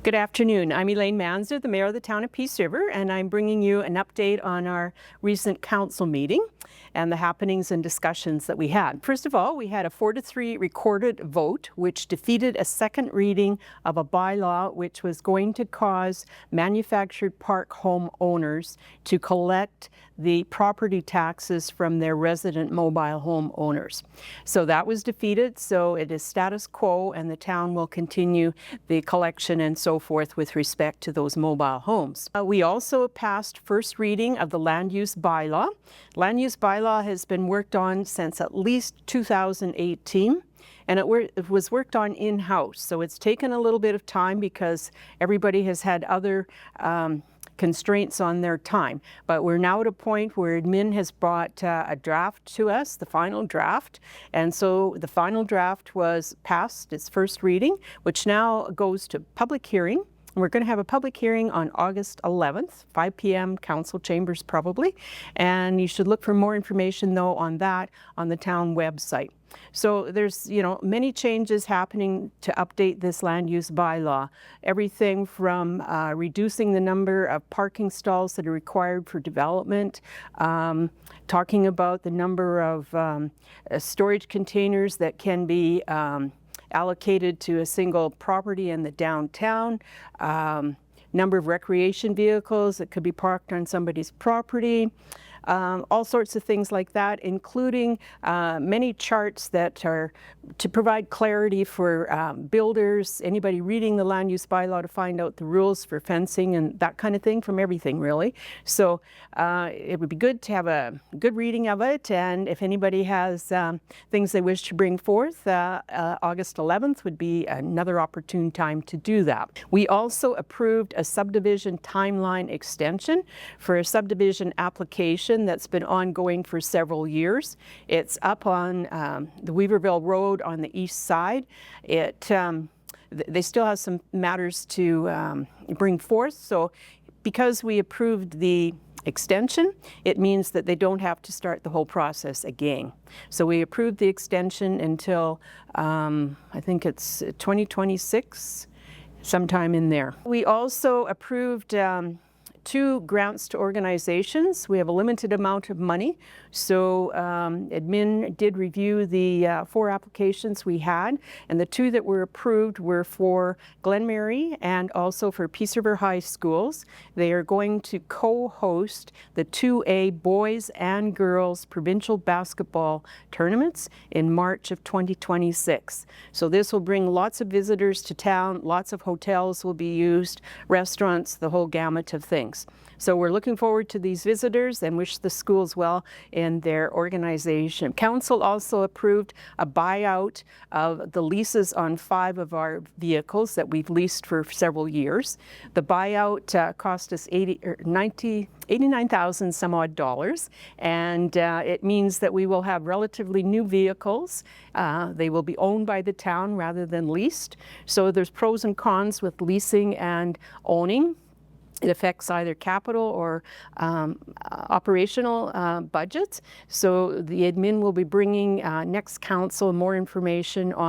Good afternoon. I'm Elaine Manzer, the Mayor of the Town of Peace River, and I'm bringing you an update on our recent council meeting and the happenings and discussions that we had. First of all, we had a 4-3 recorded vote, which defeated a second reading of a bylaw which was going to cause manufactured park home owners to collect the property taxes from their resident mobile home owners. So that was defeated, so it is status quo, and the town will continue the collection and so forth with respect to those mobile homes. We also passed first reading of the land use bylaw. Land use bylaw has been worked on since at least 2018. And it was worked on in-house, so it's taken a little bit of time because everybody has had other constraints on their time. But we're now at a point where admin has brought a draft to us, the final draft. And so the final draft was passed its first reading, which now goes to public hearing. We're going to have a public hearing on August 11th, 5 p.m. council chambers probably. And you should look for more information though on that on the town website. So there's, many changes happening to update this land use bylaw. Everything from reducing the number of parking stalls that are required for development, talking about the number of storage containers that can be allocated to a single property in the downtown, number of recreation vehicles that could be parked on somebody's property, all sorts of things like that, including many charts that are to provide clarity for builders, anybody reading the land use bylaw to find out the rules for fencing and that kind of thing from everything really. So it would be good to have a good reading of it, and if anybody has things they wish to bring forth, August 11th would be another opportune time to do that. We also approved a subdivision timeline extension for a subdivision application that's been ongoing for several years. It's up on the Weaverville Road on the east side. They still have some matters to bring forth, so because we approved the extension, it means that they don't have to start the whole process again. So we approved the extension until I think it's 2026, sometime in there. We also approved 2 grants to organizations. We have a limited amount of money, so admin did review the 4 applications we had, and the 2 that were approved were for Glen Mary and also for Peace River High Schools. They are going to co-host the 2A boys and girls provincial basketball tournaments in March of 2026. So this will bring lots of visitors to town, lots of hotels will be used, restaurants, the whole gamut of things. So we're looking forward to these visitors and wish the schools well in their organization. Council also approved a buyout of the leases on 5 of our vehicles that we've leased for several years. The buyout cost us $89,000 some odd dollars, and it means that we will have relatively new vehicles. They will be owned by the town rather than leased. So there's pros and cons with leasing and owning. It affects either capital or operational budgets. So the admin will be bringing next council more information on